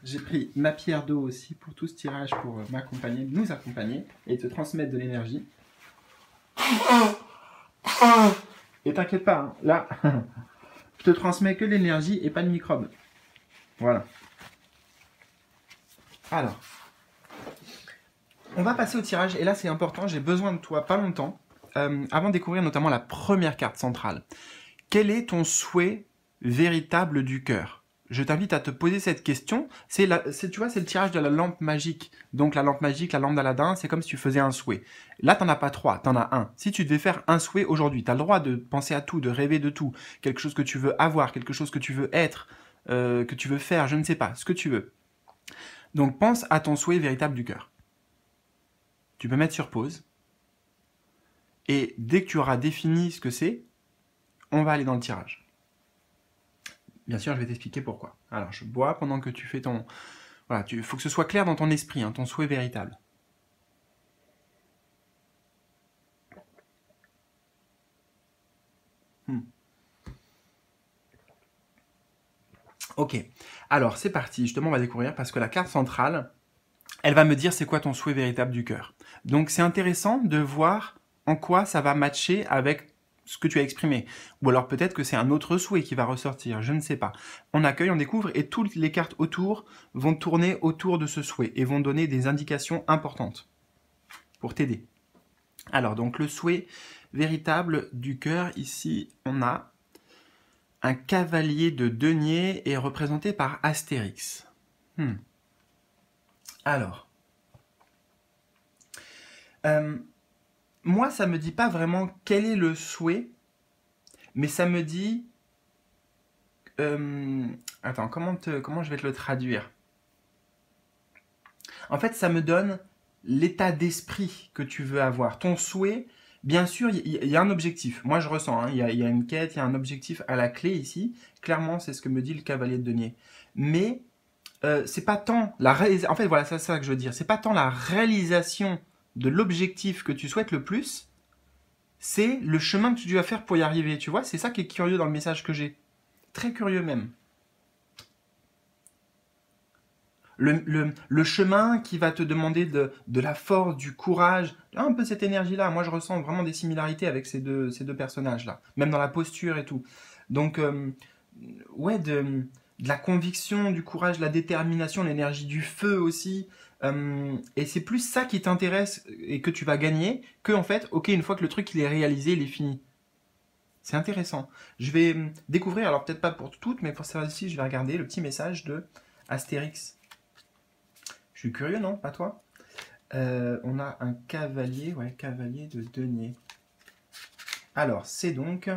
S1: J'ai pris ma pierre d'eau aussi pour tout ce tirage pour m'accompagner, nous accompagner et te transmettre de l'énergie. Et t'inquiète pas, hein, là, je te transmets que de l'énergie et pas de microbes. Voilà. Alors, on va passer au tirage et là c'est important, j'ai besoin de toi pas longtemps avant de découvrir notamment la première carte centrale. Quel est ton souhait véritable du cœur? Je t'invite à te poser cette question. Tu vois, c'est le tirage de la lampe magique. Donc la lampe magique, la lampe d'Aladin, c'est comme si tu faisais un souhait. Là, t'en as pas 3, t'en as un. Si tu devais faire un souhait aujourd'hui, t'as le droit de penser à tout, de rêver de tout. Quelque chose que tu veux avoir, quelque chose que tu veux être, que tu veux faire, je ne sais pas, ce que tu veux. Donc pense à ton souhait véritable du cœur. Tu peux mettre sur pause. Et dès que tu auras défini ce que c'est, on va aller dans le tirage. Bien sûr, je vais t'expliquer pourquoi. Alors, je bois pendant que tu fais ton... Voilà, il faut que ce soit clair dans ton esprit, hein, ton souhait véritable. Ok, alors c'est parti, justement on va découvrir parce que la carte centrale, elle va me dire c'est quoi ton souhait véritable du cœur. Donc c'est intéressant de voir en quoi ça va matcher avec ce que tu as exprimé. Ou alors peut-être que c'est un autre souhait qui va ressortir, je ne sais pas. On accueille, on découvre et toutes les cartes autour vont tourner autour de ce souhait et vont donner des indications importantes pour t'aider. Alors donc le souhait véritable du cœur, ici on a un cavalier de denier est représenté par Astérix. Alors, moi, ça me dit pas vraiment quel est le souhait, mais ça me dit... comment je vais te le traduire? En fait, ça me donne l'état d'esprit que tu veux avoir, ton souhait. Bien sûr, il y a un objectif. Moi, je ressens, hein, il y a une quête, il y a un objectif à la clé ici. Clairement, c'est ce que me dit le cavalier de denier. Mais c'est pas tant la réalisation. En fait, voilà, c'est ça que je veux dire. C'est pas tant la réalisation de l'objectif que tu souhaites le plus, c'est le chemin que tu dois faire pour y arriver. Tu vois, c'est ça qui est curieux dans le message que j'ai. Très curieux même. Le chemin qui va te demander de la force, du courage, un peu cette énergie-là. Moi, je ressens vraiment des similarités avec ces deux personnages-là, même dans la posture et tout. Donc, ouais, de la conviction, du courage, de la détermination, l'énergie du feu aussi. Et c'est plus ça qui t'intéresse et que tu vas gagner que, en fait, ok, une fois que le truc il est réalisé, il est fini. C'est intéressant. Je vais découvrir, alors peut-être pas pour toutes, mais pour celle-ci, je vais regarder le petit message de Astérix. Je suis curieux, non? Pas toi? On a un cavalier, ouais, cavalier de denier. Alors, c'est donc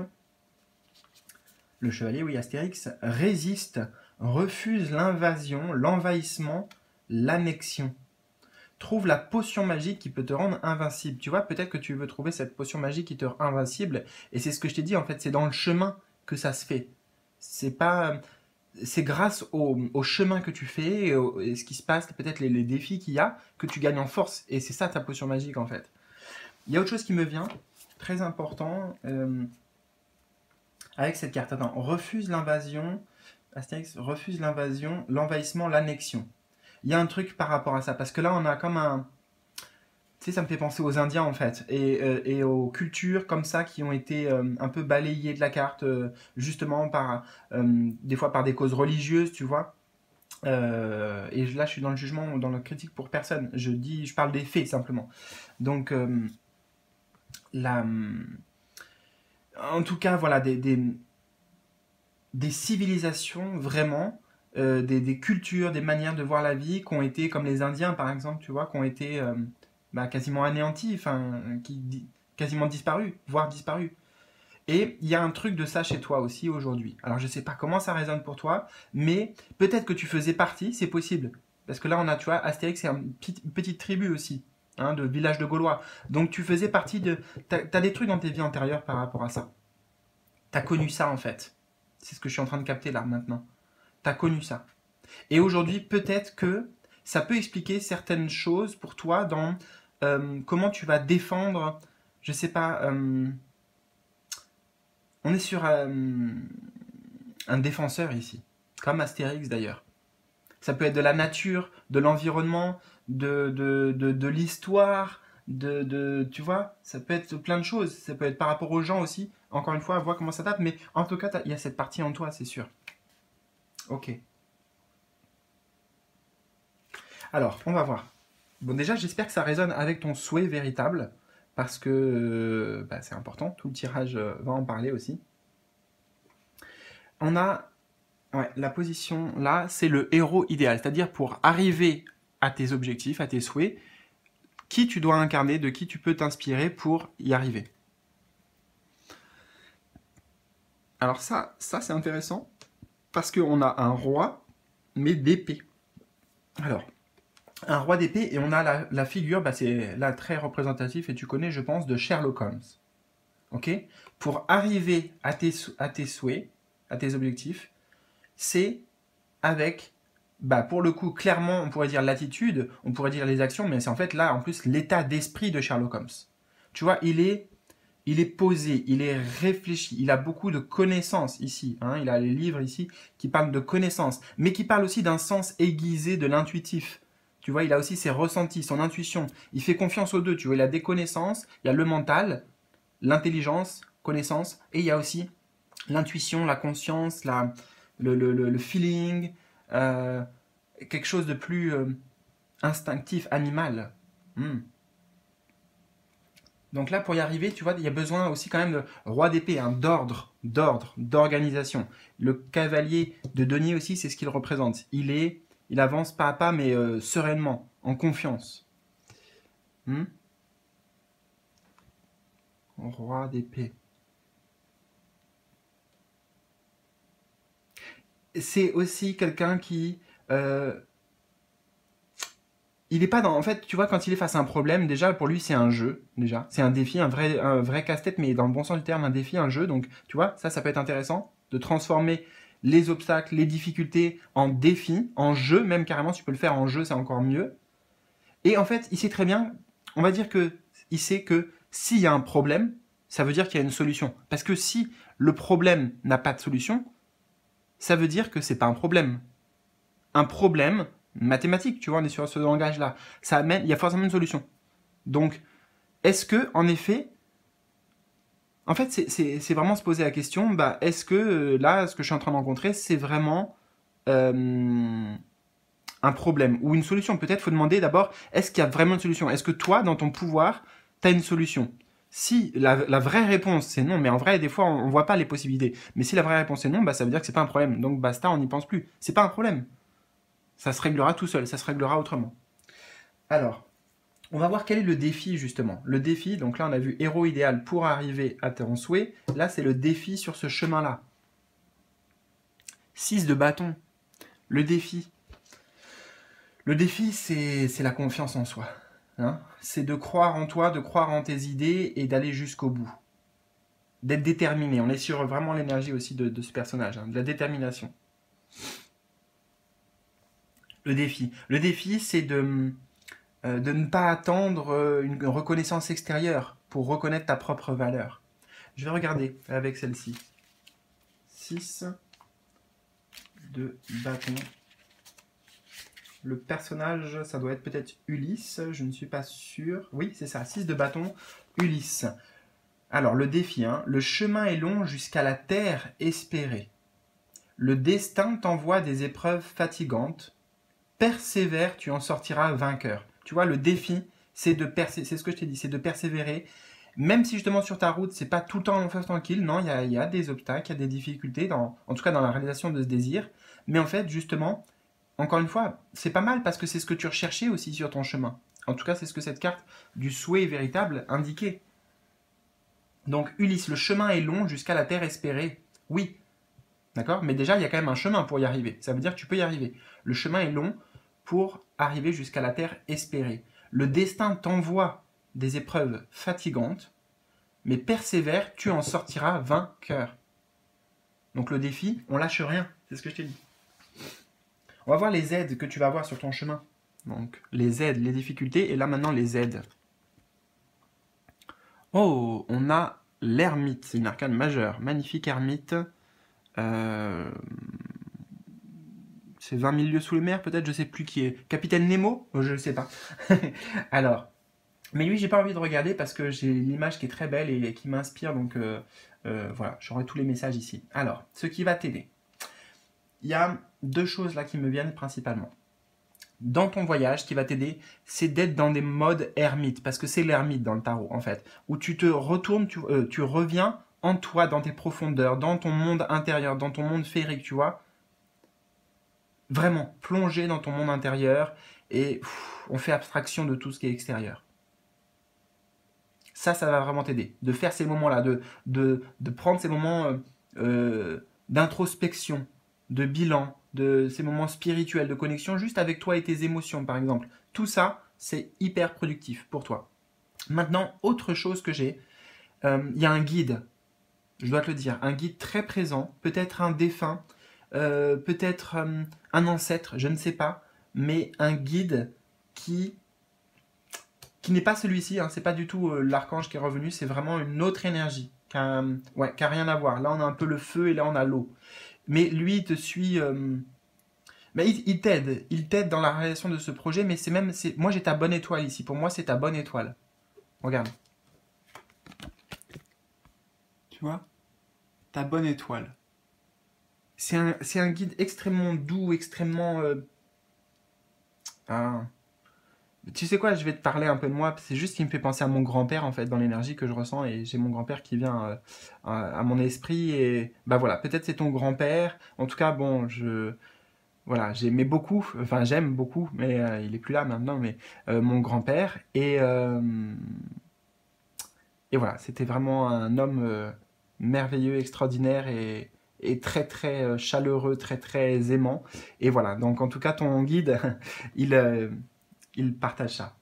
S1: le chevalier, oui, Astérix, résiste, refuse l'invasion, l'envahissement, l'annexion. Trouve la potion magique qui peut te rendre invincible. Tu vois, peut-être que tu veux trouver cette potion magique qui te rend invincible, et c'est ce que je t'ai dit, en fait, c'est dans le chemin que ça se fait. C'est pas... C'est grâce au chemin que tu fais et ce qui se passe, peut-être les défis qu'il y a, que tu gagnes en force. Et c'est ça ta potion magique en fait. Il y a autre chose qui me vient, très important, avec cette carte. Attends, refuse l'invasion, Astérix refuse l'invasion, l'envahissement, l'annexion. Il y a un truc par rapport à ça, parce que là on a comme un... Tu sais, ça me fait penser aux Indiens en fait, et aux cultures comme ça qui ont été un peu balayées de la carte, justement par, des fois par des causes religieuses, tu vois. Et là, je suis dans le jugement ou dans la critique pour personne. Je parle des faits simplement. Donc, la, en tout cas, voilà, des civilisations vraiment, des cultures, des manières de voir la vie qui ont été, comme les Indiens par exemple, tu vois, qui ont été quasiment anéantis, enfin, quasiment disparus, voire disparus. Et il y a un truc de ça chez toi aussi aujourd'hui. Alors je ne sais pas comment ça résonne pour toi, mais peut-être que tu faisais partie, c'est possible. Parce que là on a, tu vois, Astérix c'est une petite tribu aussi, hein, de village de Gaulois. Donc tu faisais partie de... T'as des trucs dans tes vies antérieures par rapport à ça. T'as connu ça en fait. C'est ce que je suis en train de capter là maintenant. T'as connu ça. Et aujourd'hui peut-être que ça peut expliquer certaines choses pour toi dans comment tu vas défendre, je sais pas... on est sur un défenseur ici, comme Astérix d'ailleurs. Ça peut être de la nature, de l'environnement, de l'histoire, tu vois, ça peut être plein de choses. Ça peut être par rapport aux gens aussi. Encore une fois, à voir comment ça tape. Mais en tout cas, il y a cette partie en toi, c'est sûr. Ok. Alors, on va voir. Bon, déjà, j'espère que ça résonne avec ton souhait véritable. Parce que c'est important. Tout le tirage va en parler aussi. On a ouais, la position là, c'est le héros idéal. C'est-à-dire pour arriver à tes objectifs, à tes souhaits, qui tu dois incarner, de qui tu peux t'inspirer pour y arriver. Alors ça c'est intéressant parce qu'on a un roi, mais d'épée. Alors, un roi d'épée et on a la figure, c'est là très représentatif et tu connais, je pense, de Sherlock Holmes. Ok. Pour arriver à tes souhaits, à tes objectifs, c'est avec, pour le coup, clairement, on pourrait dire l'attitude, on pourrait dire les actions, mais c'est en fait là, en plus, l'état d'esprit de Sherlock Holmes. Tu vois, il est posé, il est réfléchi, il a beaucoup de connaissances ici. Hein, il a les livres ici qui parlent de connaissances, mais qui parlent aussi d'un sens aiguisé de l'intuitif. Tu vois, il a aussi ses ressentis, son intuition. Il fait confiance aux deux. Tu vois, il a des connaissances, il y a le mental, l'intelligence, connaissance, et il y a aussi l'intuition, la conscience, le feeling, quelque chose de plus instinctif, animal. Donc là, pour y arriver, tu vois, il y a besoin aussi quand même de roi d'épée, hein, d'organisation. Le cavalier de denier aussi, c'est ce qu'il représente. Il avance pas à pas, mais sereinement, en confiance. Roi d'épée. C'est aussi quelqu'un qui il est pas dans... En fait, tu vois, quand il est face à un problème, déjà, pour lui, c'est un jeu, déjà. C'est un défi, un vrai casse-tête, mais dans le bon sens du terme, un défi, un jeu. Donc, tu vois, ça peut être intéressant de transformer les obstacles, les difficultés en défis, en jeu, même carrément, tu peux le faire en jeu, c'est encore mieux. Et en fait, il sait très bien, on va dire que il sait que s'il y a un problème, ça veut dire qu'il y a une solution. Parce que si le problème n'a pas de solution, ça veut dire que c'est pas un problème. Un problème mathématique, tu vois, on est sur ce langage-là. Ça amène, il y a forcément une solution. Donc, est-ce que, en effet, en fait, c'est vraiment se poser la question, bah, est-ce que là, ce que je suis en train de rencontrer, c'est vraiment un problème ou une solution? Peut-être faut demander d'abord, est-ce qu'il y a vraiment une solution? Est-ce que toi, dans ton pouvoir, tu as une solution? Si la vraie réponse c'est non, mais en vrai, des fois, on voit pas les possibilités. Mais si la vraie réponse est non, bah, ça veut dire que c'est pas un problème. Donc basta, on n'y pense plus. C'est pas un problème. Ça se réglera tout seul, ça se réglera autrement. Alors, on va voir quel est le défi justement. Le défi, donc là on a vu héros idéal pour arriver à ton souhait. Là c'est le défi sur ce chemin-là. 6 de bâton. Le défi. Le défi c'est la confiance en soi. Hein, c'est de croire en toi, de croire en tes idées et d'aller jusqu'au bout. D'être déterminé. On est sur vraiment l'énergie aussi de ce personnage, hein, de la détermination. Le défi. Le défi c'est de ne pas attendre une reconnaissance extérieure pour reconnaître ta propre valeur. Je vais regarder avec celle-ci. 6 de bâton. Le personnage, ça doit être peut-être Ulysse, je ne suis pas sûr. Oui, c'est ça, 6 de bâton, Ulysse. Alors, le défi, hein, le chemin est long jusqu'à la terre espérée. Le destin t'envoie des épreuves fatigantes. Persévère, tu en sortiras vainqueur. Tu vois, le défi, c'est ce que je t'ai dit, c'est de persévérer. Même si justement sur ta route, c'est pas tout le temps long fleuve tranquille, non, il y a des obstacles, il y a des difficultés, en tout cas dans la réalisation de ce désir. Mais en fait, justement, encore une fois, c'est pas mal parce que c'est ce que tu recherchais aussi sur ton chemin. En tout cas, c'est ce que cette carte du souhait véritable indiquait. Donc, Ulysse, le chemin est long jusqu'à la terre espérée. Oui, d'accord? Mais déjà, il y a quand même un chemin pour y arriver. Ça veut dire que tu peux y arriver. Le chemin est long pour arriver jusqu'à la terre espérée. Le destin t'envoie des épreuves fatigantes, mais persévère, tu en sortiras vainqueur. Donc le défi, on lâche rien, c'est ce que je t'ai dit. On va voir les aides que tu vas avoir sur ton chemin. Donc les aides, les difficultés, et là maintenant les aides. Oh, on a l'ermite, c'est une arcane majeure. Magnifique ermite. C'est 20 000 lieues sous les mers, peut-être, je sais plus qui est. Capitaine Nemo? Je ne sais pas. Alors, mais lui, j'ai pas envie de regarder parce que j'ai l'image qui est très belle et qui m'inspire, donc voilà, j'aurai tous les messages ici. Alors, ce qui va t'aider. Il y a deux choses là qui me viennent principalement. Dans ton voyage, ce qui va t'aider, c'est d'être dans des modes ermites, parce que c'est l'ermite dans le tarot, en fait, où tu te retournes, tu reviens en toi, dans tes profondeurs, dans ton monde intérieur, dans ton monde féerique, tu vois. Vraiment, plonger dans ton monde intérieur, et on fait abstraction de tout ce qui est extérieur. Ça va vraiment t'aider, de faire ces moments-là, de prendre ces moments d'introspection, de bilan, de ces moments spirituels, de connexion juste avec toi et tes émotions, par exemple. Tout ça, c'est hyper productif pour toi. Maintenant, autre chose que j'ai, il y a un guide, je dois te le dire, un guide très présent, peut-être un défunt, peut-être un ancêtre, je ne sais pas, mais un guide qui n'est pas celui-ci, hein, c'est pas du tout l'archange qui est revenu, c'est vraiment une autre énergie qui a rien à voir. Là, on a un peu le feu et là, on a l'eau. Mais lui, il te suit. Mais il t'aide dans la réalisation de ce projet, mais moi, j'ai ta bonne étoile ici. Pour moi, c'est ta bonne étoile. Regarde. Tu vois? Ta bonne étoile. C'est un guide extrêmement doux, extrêmement... Tu sais quoi, je vais te parler un peu de moi, c'est juste qu'il me fait penser à mon grand-père en fait, dans l'énergie que je ressens, et j'ai mon grand-père qui vient à mon esprit, et bah voilà, peut-être c'est ton grand-père, en tout cas bon, voilà, j'aimais beaucoup, enfin j'aime beaucoup, mais il est plus là maintenant, mais mon grand-père, et voilà, c'était vraiment un homme merveilleux, extraordinaire, et très très chaleureux, très très aimant, et voilà, donc en tout cas ton guide, il il partage ça.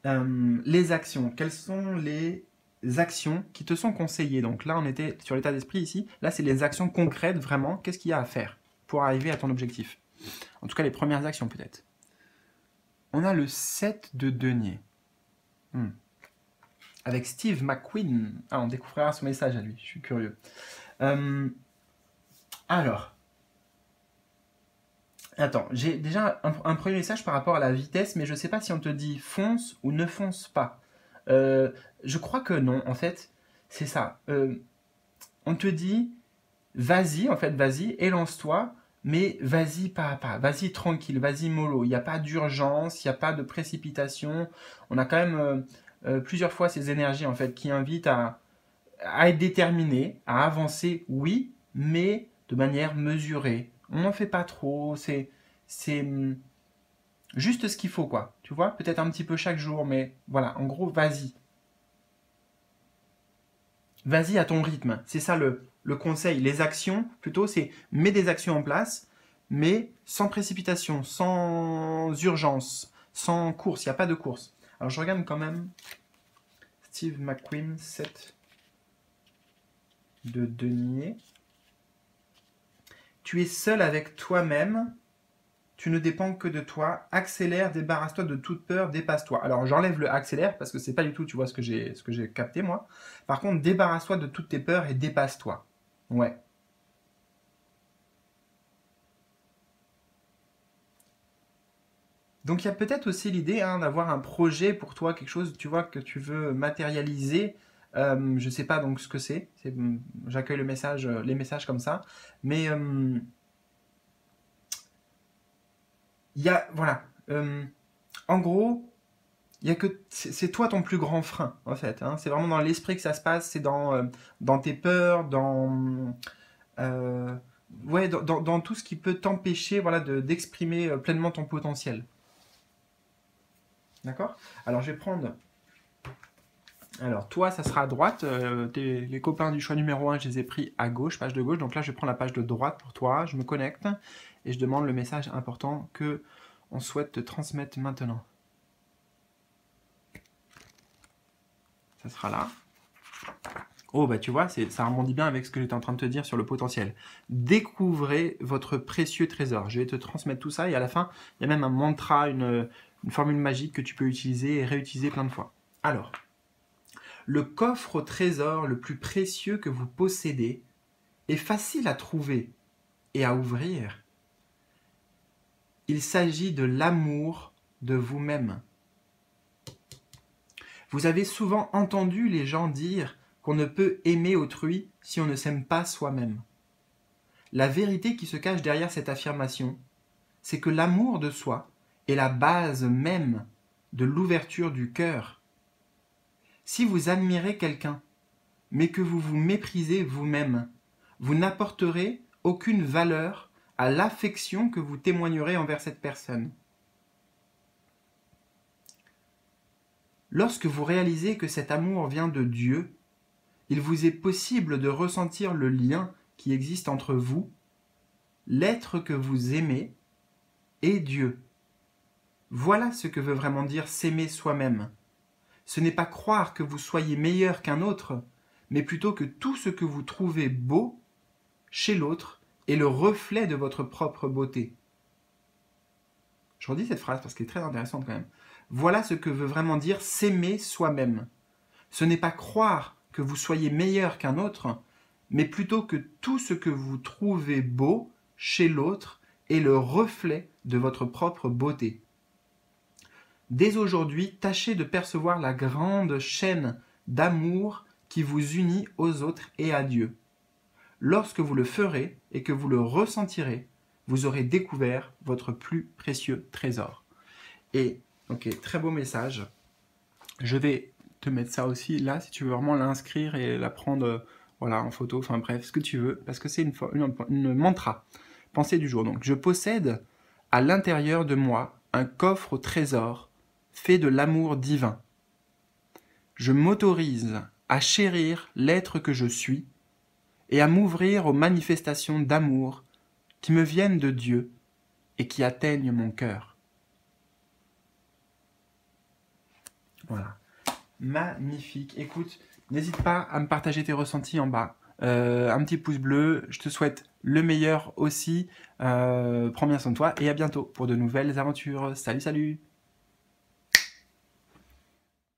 S1: Les actions. Quelles sont les actions qui te sont conseillées? Donc là, on était sur l'état d'esprit ici. Là, c'est les actions concrètes, vraiment. Qu'est-ce qu'il y a à faire pour arriver à ton objectif? En tout cas, les premières actions, peut-être. On a le 7 de denier. Avec Steve McQueen. Ah, on découvrira son message à lui. Je suis curieux. Alors. Attends, j'ai déjà un premier message par rapport à la vitesse, mais je ne sais pas si on te dit fonce ou ne fonce pas. Je crois que non, en fait, c'est ça. On te dit, vas-y, en fait, vas-y, élance-toi, mais vas-y pas à pas, vas-y tranquille, vas-y mollo. Il n'y a pas d'urgence, il n'y a pas de précipitation. On a quand même plusieurs fois ces énergies, en fait, qui invitent à être déterminé, à avancer, oui, mais de manière mesurée. On n'en fait pas trop, c'est juste ce qu'il faut, quoi. Tu vois, peut-être un petit peu chaque jour, mais voilà, en gros, vas-y. Vas-y à ton rythme. C'est ça le conseil. Les actions, plutôt, c'est mets des actions en place, mais sans précipitation, sans urgence, sans course. Il n'y a pas de course. Alors, je regarde quand même Steve McQueen, 7 de denier. Tu es seul avec toi-même. Tu ne dépends que de toi. Accélère, débarrasse-toi de toute peur, dépasse-toi. Alors j'enlève le accélère parce que c'est pas du tout, tu vois, ce que j'ai capté moi. Par contre, débarrasse-toi de toutes tes peurs et dépasse-toi. Ouais. Donc il y a peut-être aussi l'idée d'avoir un projet pour toi, quelque chose, tu vois, que tu veux matérialiser. Je sais pas donc ce que c'est. J'accueille les messages comme ça. Mais il y a, voilà. En gros, il y a que c'est toi ton plus grand frein en fait. C'est vraiment dans l'esprit que ça se passe. C'est dans tes peurs, ouais, dans tout ce qui peut t'empêcher, voilà, d'exprimer pleinement ton potentiel. D'accord? Alors je vais prendre. Alors toi, ça sera à droite. Les copains du choix numéro 1, je les ai pris à gauche, page de gauche. Donc là, je vais prendre la page de droite pour toi. Je me connecte et je demande le message important que on souhaite te transmettre maintenant. Ça sera là. Oh, bah tu vois, ça rebondit bien avec ce que j'étais en train de te dire sur le potentiel. Découvrez votre précieux trésor. Je vais te transmettre tout ça et à la fin, il y a même un mantra, une formule magique que tu peux utiliser et réutiliser plein de fois. Alors, le coffre au trésor le plus précieux que vous possédez est facile à trouver et à ouvrir. Il s'agit de l'amour de vous-même. Vous avez souvent entendu les gens dire qu'on ne peut aimer autrui si on ne s'aime pas soi-même. La vérité qui se cache derrière cette affirmation, c'est que l'amour de soi est la base même de l'ouverture du cœur. Si vous admirez quelqu'un, mais que vous vous méprisez vous-même, vous n'apporterez aucune valeur à l'affection que vous témoignerez envers cette personne. Lorsque vous réalisez que cet amour vient de Dieu, il vous est possible de ressentir le lien qui existe entre vous, l'être que vous aimez, et Dieu. Voilà ce que veut vraiment dire s'aimer soi-même. Ce n'est pas croire que vous soyez meilleur qu'un autre, mais plutôt que tout ce que vous trouvez beau chez l'autre est le reflet de votre propre beauté. Je redis cette phrase parce qu'elle est très intéressante quand même. Voilà ce que veut vraiment dire s'aimer soi-même. Ce n'est pas croire que vous soyez meilleur qu'un autre, mais plutôt que tout ce que vous trouvez beau chez l'autre est le reflet de votre propre beauté. Dès aujourd'hui, tâchez de percevoir la grande chaîne d'amour qui vous unit aux autres et à Dieu. Lorsque vous le ferez et que vous le ressentirez, vous aurez découvert votre plus précieux trésor. Et, ok, très beau message. Je vais te mettre ça aussi là, si tu veux vraiment l'inscrire et la prendre voilà, en photo, enfin bref, ce que tu veux, parce que c'est une mantra. Pensée du jour. Donc, je possède à l'intérieur de moi un coffre au trésor fait de l'amour divin. Je m'autorise à chérir l'être que je suis et à m'ouvrir aux manifestations d'amour qui me viennent de Dieu et qui atteignent mon cœur. Voilà. Magnifique. Écoute, n'hésite pas à me partager tes ressentis en bas. Un petit pouce bleu. Je te souhaite le meilleur aussi. Prends bien soin de toi et à bientôt pour de nouvelles aventures. Salut, salut!